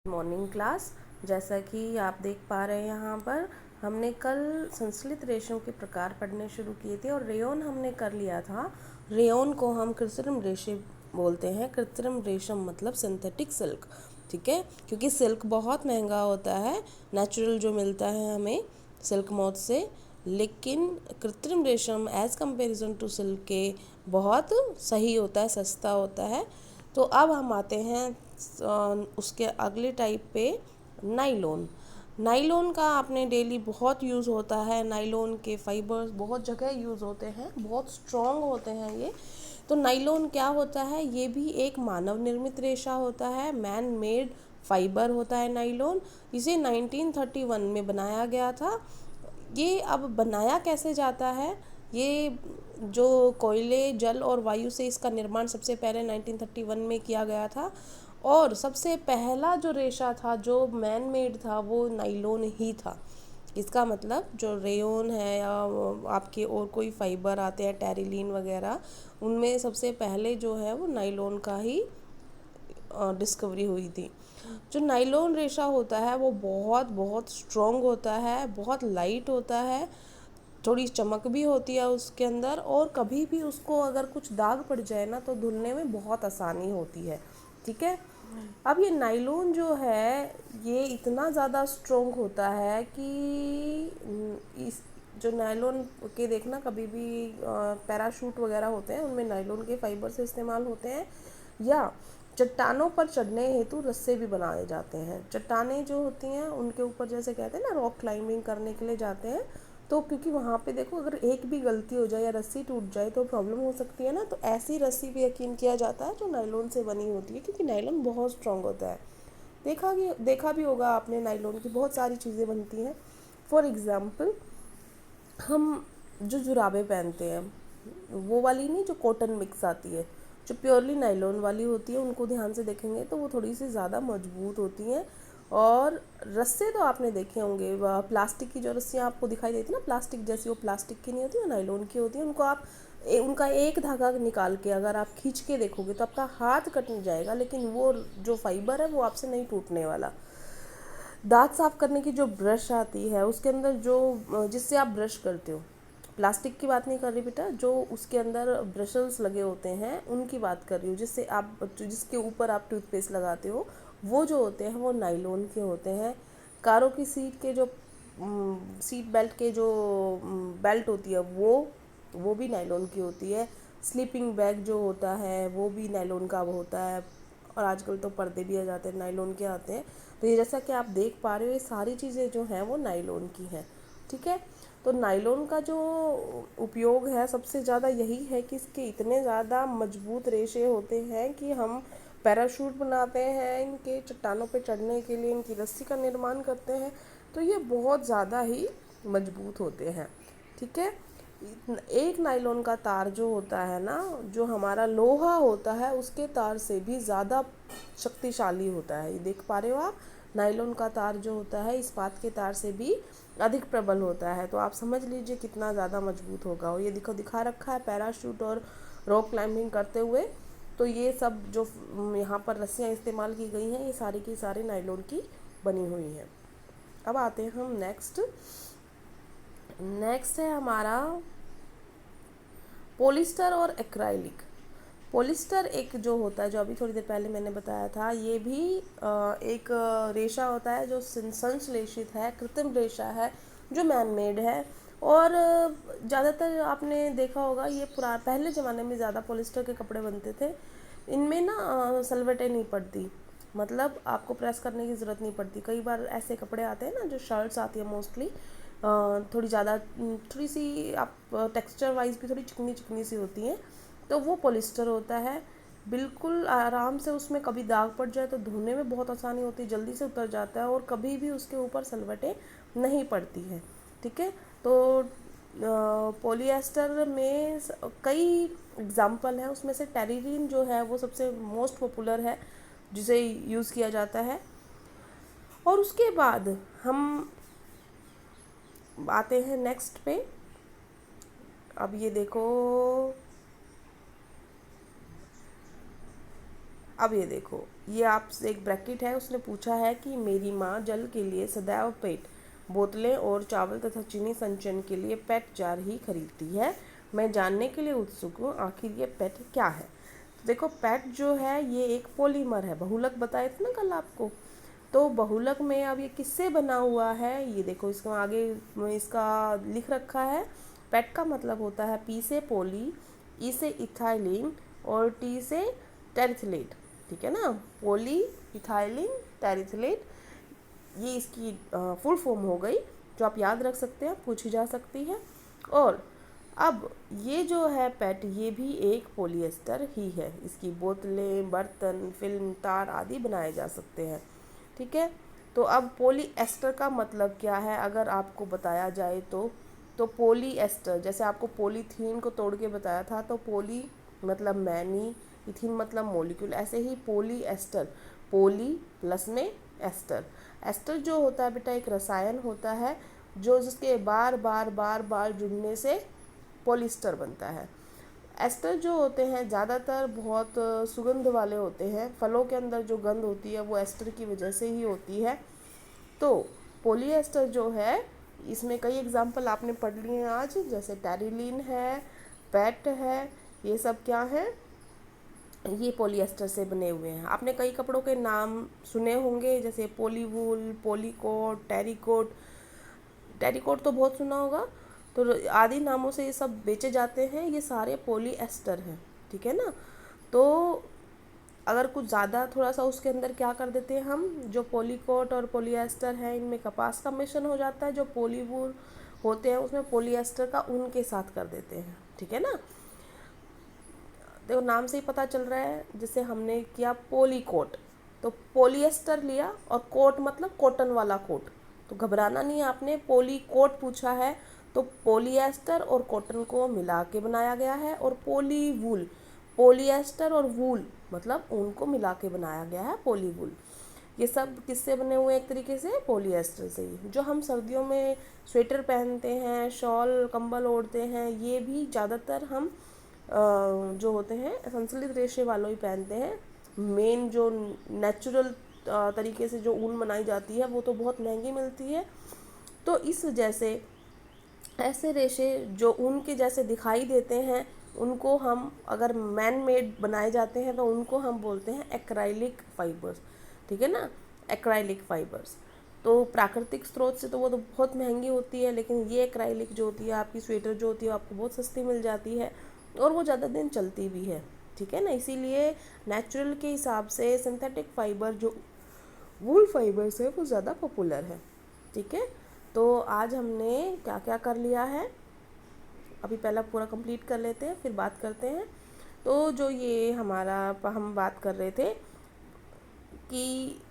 Morning class. जैसा कि आप देख पा रहे हैं यहाँ पर हमने कल संश्लित रेशों के प्रकार पढ़ने शुरू किए थे और रेयन हमने कर लिया था। रेयन को हम कृत्रिम रेशे बोलते हैं। कृत्रिम रेशम मतलब सिंथेटिक सिल्क, ठीक है, क्योंकि सिल्क बहुत महंगा होता है, नेचुरल जो मिलता है हमें सिल्क मौत से, लेकिन कृत्रिम रेशम एज़ कंपेरिजन टू सिल्क के बहुत सही होता है, सस्ता होता है। तो अब हम आते हैं उसके अगले टाइप पे, नाइलॉन। नाइलॉन का आपने डेली बहुत यूज़ होता है। नाइलॉन के फाइबर्स बहुत जगह यूज़ होते हैं, बहुत स्ट्रॉन्ग होते हैं ये। तो नाइलॉन क्या होता है? ये भी एक मानव निर्मित रेशा होता है, मैन मेड फाइबर होता है नाइलॉन। इसे 1931 में बनाया गया था। ये अब बनाया कैसे जाता है? ये जो कोयले, जल और वायु से इसका निर्माण सबसे पहले 1931 में किया गया था, और सबसे पहला जो रेशा था जो मैन मेड था वो नाइलॉन ही था। इसका मतलब जो रेयन है या आपके और कोई फाइबर आते हैं टेरिलीन वगैरह, उनमें सबसे पहले जो है वो नाइलॉन का ही डिस्कवरी हुई थी। जो नाइलॉन रेशा होता है वो बहुत बहुत स्ट्रॉन्ग होता है, बहुत लाइट होता है, थोड़ी चमक भी होती है उसके अंदर, और कभी भी उसको अगर कुछ दाग पड़ जाए ना तो धुलने में बहुत आसानी होती है, ठीक है। अब ये नाइलॉन जो है ये इतना ज़्यादा स्ट्रॉन्ग होता है कि इस जो नायलॉन के देखना कभी भी पैराशूट वगैरह होते हैं उनमें नायलॉन के फाइबर से इस्तेमाल होते हैं, या चट्टानों पर चढ़ने हेतु रस्से भी बनाए जाते हैं। चट्टानें जो होती हैं उनके ऊपर जैसे कहते हैं ना रॉक क्लाइंबिंग करने के लिए जाते हैं, तो क्योंकि वहाँ पे देखो अगर एक भी गलती हो जाए या रस्सी टूट जाए तो प्रॉब्लम हो सकती है ना, तो ऐसी रस्सी भी यकीन किया जाता है जो नायलॉन से बनी होती है, क्योंकि नायलॉन बहुत स्ट्रांग होता है। देखा भी होगा आपने, नायलॉन की बहुत सारी चीज़ें बनती हैं। फॉर एग्ज़ाम्पल, हम जो जुराबें पहनते हैं वो वाली नहीं, जो कॉटन मिक्स आती है, जो प्योरली नायलॉन वाली होती है, उनको ध्यान से देखेंगे तो वो थोड़ी सी ज़्यादा मजबूत होती हैं। और रस्से तो आपने देखे होंगे, प्लास्टिक की जो रस्सियाँ आपको दिखाई देती है ना, प्लास्टिक जैसी, वो प्लास्टिक की नहीं होती, वो नायलॉन की होती है। उनको आप उनका एक धागा निकाल के अगर आप खींच के देखोगे तो आपका हाथ कट नहीं जाएगा, लेकिन वो जो फाइबर है वो आपसे नहीं टूटने वाला। दांत साफ करने की जो ब्रश आती है उसके अंदर जो जिससे आप ब्रश करते हो, प्लास्टिक की बात नहीं कर रही बेटा, जो उसके अंदर ब्रशल्स लगे होते हैं उनकी बात कर रही हूँ, जिससे आप जिसके ऊपर आप टूथपेस्ट लगाते हो, वो जो होते हैं वो नायलॉन के होते हैं। कारों की सीट के जो सीट बेल्ट के जो बेल्ट होती है वो भी नायलॉन की होती है। स्लीपिंग बैग जो होता है वो भी नायलॉन का होता है, और आजकल तो पर्दे भी आ जाते हैं नायलॉन के आते हैं। तो ये जैसा कि आप देख पा रहे हो ये सारी चीज़ें जो हैं वो नायलॉन की हैं, ठीक है। तो नायलॉन का जो उपयोग है सबसे ज़्यादा यही है कि इसके इतने ज़्यादा मजबूत रेशे होते हैं कि हम पैराशूट बनाते हैं इनके, चट्टानों पे चढ़ने के लिए इनकी रस्सी का निर्माण करते हैं, तो ये बहुत ज़्यादा ही मजबूत होते हैं, ठीक है। एक नायलॉन का तार जो होता है ना, जो हमारा लोहा होता है उसके तार से भी ज़्यादा शक्तिशाली होता है। ये देख पा रहे हो आप, नायलॉन का तार जो होता है इस्पात के तार से भी अधिक प्रबल होता है। तो आप समझ लीजिए कितना ज़्यादा मजबूत होगा। और ये दिखा रखा है पैराशूट और रॉक क्लाइंबिंग करते हुए, तो ये सब जो यहाँ पर रस्सियाँ इस्तेमाल की गई हैं ये सारी की सारी नायलॉन की बनी हुई हैं। अब आते हैं हम नेक्स्ट है हमारा पोलिस्टर और एक्राइलिक। पोलिस्टर एक जो होता है, जो अभी थोड़ी देर पहले मैंने बताया था, ये भी एक रेशा होता है जो संश्लेषित है, कृत्रिम रेशा है, जो मैन मेड है। और ज़्यादातर आपने देखा होगा ये पहले ज़माने में ज़्यादा पॉलिस्टर के कपड़े बनते थे। इनमें ना सलवटें नहीं पड़ती, मतलब आपको प्रेस करने की ज़रूरत नहीं पड़ती। कई बार ऐसे कपड़े आते हैं ना, जो शर्ट्स आती है मोस्टली थोड़ी ज़्यादा, थोड़ी सी आप टेक्सचर वाइज भी थोड़ी चिकनी चिकनी सी होती हैं, तो वो पॉलिस्टर होता है। बिल्कुल आराम से उसमें कभी दाग पड़ जाए तो धोने में बहुत आसानी होती है, जल्दी से उतर जाता है, और कभी भी उसके ऊपर सलवटें नहीं पड़ती हैं, ठीक है। तो पॉलिएस्टर में कई एग्जाम्पल हैं, उसमें से टेरिलीन जो है वो सबसे मोस्ट पॉपुलर है जिसे यूज़ किया जाता है। और उसके बाद हम आते हैं नेक्स्ट पे। अब ये देखो, अब ये देखो, ये आपसे एक ब्रैकेट है, उसने पूछा है कि मेरी माँ जल के लिए सदैव पेट बोतलें और चावल तथा चीनी संचयन के लिए पेट जार ही खरीदती है। मैं जानने के लिए उत्सुक हूँ, आखिर ये पेट क्या है। तो देखो, पेट जो है ये एक पॉलीमर है, बहुलक बताए थे ना कल आपको। तो बहुलक में अब ये किससे बना हुआ है, ये देखो इसका आगे इसका लिख रखा है। पेट का मतलब होता है पी से पोली, ई से इथाइलिन और टी से टेरिथलेट। ठीक है ना, पोली इथाइलिन टेरिथलेट, ये इसकी फुल फॉर्म हो गई, जो आप याद रख सकते हैं, पूछी जा सकती है। और अब ये जो है पेट, ये भी एक पॉलिएस्टर ही है। इसकी बोतलें, बर्तन, फिल्म, तार आदि बनाए जा सकते हैं। ठीक है, तो अब पॉलीएस्टर का मतलब क्या है अगर आपको बताया जाए तो पॉलीएस्टर, जैसे आपको पॉलीथीन को तोड़ के बताया था, तो पॉली मतलब मैनी, इथीन मतलब मॉलिक्यूल, ऐसे ही पॉलीएस्टर, पॉली प्लस में एस्टर। एस्टर जो होता है बेटा एक रसायन होता है जो जिसके बार बार बार बार जुड़ने से पॉलिस्टर बनता है। एस्टर जो होते हैं ज़्यादातर बहुत सुगंध वाले होते हैं, फलों के अंदर जो गंध होती है वो एस्टर की वजह से ही होती है। तो पॉलीएस्टर जो है, इसमें कई एग्जाम्पल आपने पढ़ लिए हैं आज, जैसे टेरिलीन है, पेट है, ये सब क्या है, ये पॉलीएस्टर से बने हुए हैं। आपने कई कपड़ों के नाम सुने होंगे, जैसे पॉलीवूल, पॉलीकोट, टेरिकोट। टेरिकोट तो बहुत सुना होगा। तो आदि नामों से ये सब बेचे जाते हैं, ये सारे पॉलीएस्टर हैं। ठीक है ना। तो अगर कुछ ज़्यादा थोड़ा सा उसके अंदर क्या कर देते हैं हम, जो पॉलीकोट और पॉलीएस्टर है इनमें कपास का मिश्रण हो जाता है, जो पॉलीवूल होते हैं उसमें पॉलीएस्टर का ऊन के साथ कर देते हैं। ठीक है ना। देखो नाम से ही पता चल रहा है, जैसे हमने किया पॉलीकोट, तो पॉलीएस्टर लिया और कोट मतलब कॉटन वाला कोट। तो घबराना नहीं है, आपने पॉलीकोट पूछा है तो पॉलीएस्टर और कॉटन को मिला के बनाया गया है। और पॉलीवूल, पॉलीएस्टर और वूल मतलब ऊन को मिला के बनाया गया है पॉलीवूल। ये सब किससे बने हुए हैं, एक तरीके से पॉलीएस्टर से ही। जो हम सर्दियों में स्वेटर पहनते हैं, शॉल कंबल ओढ़ते हैं, ये भी ज़्यादातर हम जो होते हैं संश्लेषित रेशे वालों ही पहनते हैं। मेन जो नेचुरल तरीके से जो ऊन बनाई जाती है वो तो बहुत महंगी मिलती है। तो इस वजह से ऐसे रेशे जो ऊन के जैसे दिखाई देते हैं उनको हम, अगर मैन मेड बनाए जाते हैं तो उनको हम बोलते हैं एक्राइलिक फाइबर्स। ठीक है ना, एक्राइलिक फाइबर्स। तो प्राकृतिक स्रोत से तो वो तो बहुत महंगी होती है, लेकिन ये एक्राइलिक जो होती है आपकी स्वेटर जो होती है आपको बहुत सस्ती मिल जाती है और वो ज़्यादा दिन चलती भी है। ठीक है ना, इसीलिए नेचुरल के हिसाब से सिंथेटिक फाइबर जो वूल फाइबर्स है वो ज़्यादा पॉपुलर है। ठीक है, तो आज हमने क्या क्या कर लिया है, अभी पहला पूरा कंप्लीट कर लेते हैं फिर बात करते हैं। तो जो ये हमारा हम बात कर रहे थे कि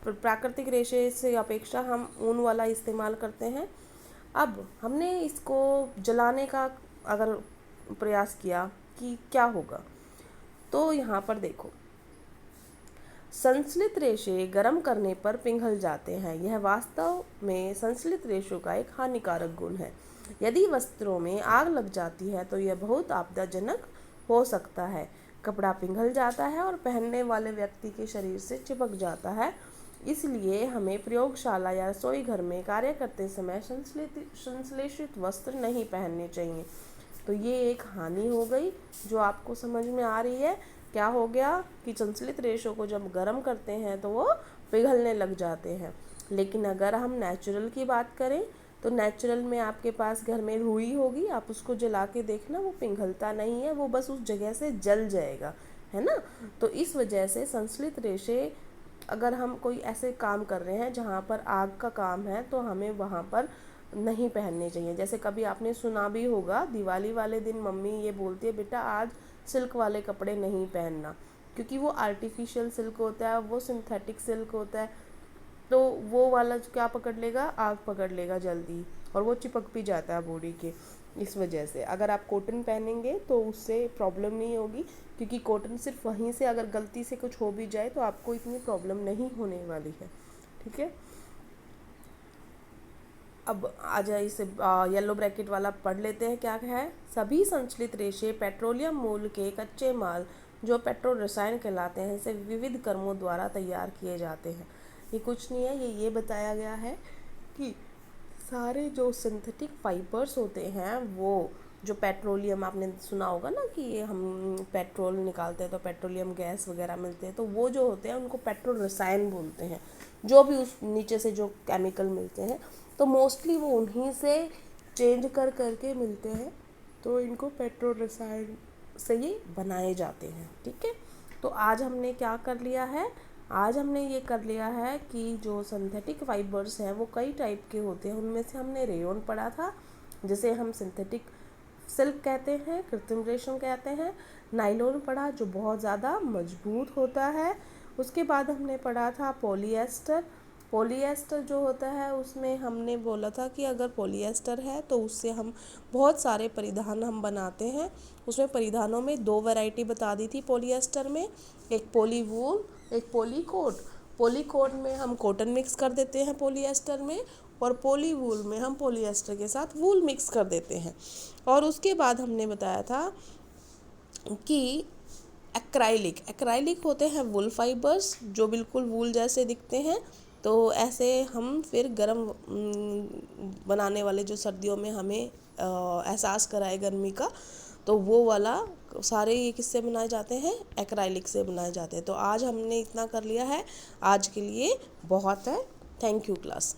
प्राकृतिक रेशे से अपेक्षा हम ऊन वाला इस्तेमाल करते हैं। अब हमने इसको जलाने का अगर प्रयास किया कि क्या होगा, तो यहाँ पर देखो, संश्लित रेशे गर्म करने पर पिघल जाते हैं। यह वास्तव में संश्लित रेशों का एक हानिकारक गुण है। यदि वस्त्रों में आग लग जाती है तो यह बहुत आपदाजनक हो सकता है। कपड़ा पिघल जाता है और पहनने वाले व्यक्ति के शरीर से चिपक जाता है। इसलिए हमें प्रयोगशाला या रसोई घर में कार्य करते समय संश्लेषित वस्त्र नहीं पहनने चाहिए। तो ये एक हानि हो गई जो आपको समझ में आ रही है। क्या हो गया कि संश्लित रेशों को जब गर्म करते हैं तो वो पिघलने लग जाते हैं। लेकिन अगर हम नेचुरल की बात करें तो नेचुरल में आपके पास घर में रुई होगी, आप उसको जला के देखना, वो पिघलता नहीं है, वो बस उस जगह से जल जाएगा, है ना। तो इस वजह से संश्लित रेशे, अगर हम कोई ऐसे काम कर रहे हैं जहाँ पर आग का काम है तो हमें वहाँ पर नहीं पहनने चाहिए। जैसे कभी आपने सुना भी होगा, दिवाली वाले दिन मम्मी ये बोलती है बेटा आज सिल्क वाले कपड़े नहीं पहनना, क्योंकि वो आर्टिफिशियल सिल्क होता है, वो सिंथेटिक सिल्क होता है। तो वो वाला क्या पकड़ लेगा, आग पकड़ लेगा जल्दी, और वो चिपक भी जाता है बॉडी के। इस वजह से अगर आप कॉटन पहनेंगे तो उससे प्रॉब्लम नहीं होगी, क्योंकि कॉटन सिर्फ वहीं से अगर गलती से कुछ हो भी जाए तो आपको इतनी प्रॉब्लम नहीं होने वाली है। ठीक है, अब आ जाए इसे येलो ब्रैकेट वाला पढ़ लेते हैं क्या है। सभी संश्लित रेशे पेट्रोलियम मूल के कच्चे माल जो पेट्रो रसायन कहलाते हैं, इसे विविध कर्मों द्वारा तैयार किए जाते हैं। ये कुछ नहीं है, ये बताया गया है कि सारे जो सिंथेटिक फाइबर्स होते हैं, वो जो पेट्रोलियम, आपने सुना होगा ना कि ये हम पेट्रोल निकालते हैं तो पेट्रोलियम गैस वगैरह मिलते हैं, तो वो जो होते हैं उनको पेट्रो रसायन बोलते हैं। जो भी उस नीचे से जो केमिकल मिलते हैं तो मोस्टली वो उन्हीं से चेंज कर करके मिलते हैं, तो इनको पेट्रो रसायन से ये बनाए जाते हैं। ठीक है, तो आज हमने क्या कर लिया है, आज हमने ये कर लिया है कि जो सिंथेटिक फाइबर्स हैं वो कई टाइप के होते हैं। उनमें से हमने रेयन पढ़ा था, जिसे हम सिंथेटिक सिल्क कहते हैं, कृत्रिम रेशम कहते हैं। नाइलॉन पढ़ा, जो बहुत ज़्यादा मजबूत होता है। उसके बाद हमने पढ़ा था पॉलीएस्टर। पॉलीएस्टर जो होता है उसमें हमने बोला था कि अगर पॉलीएस्टर है तो उससे हम बहुत सारे परिधान हम बनाते हैं। उसमें परिधानों में 2 वैरायटी बता दी थी पॉलीएस्टर में, एक पॉली वूल, एक पॉली कोट। पॉली कोट में हम कॉटन मिक्स कर देते हैं पॉलीएस्टर में, और पॉली वूल में हम पॉलीएस्टर के साथ वूल मिक्स कर देते हैं। और उसके बाद हमने बताया था कि एक्राइलिक होते हैं वूल फाइबर्स, जो बिल्कुल वूल जैसे दिखते हैं। तो ऐसे हम फिर गर्म बनाने वाले, जो सर्दियों में हमें एहसास कराए गर्मी का, तो वो वाला सारे ये किससे बनाए जाते हैं, एक्राइलिक से बनाए जाते हैं। तो आज हमने इतना कर लिया है, आज के लिए बहुत है। Thank you class.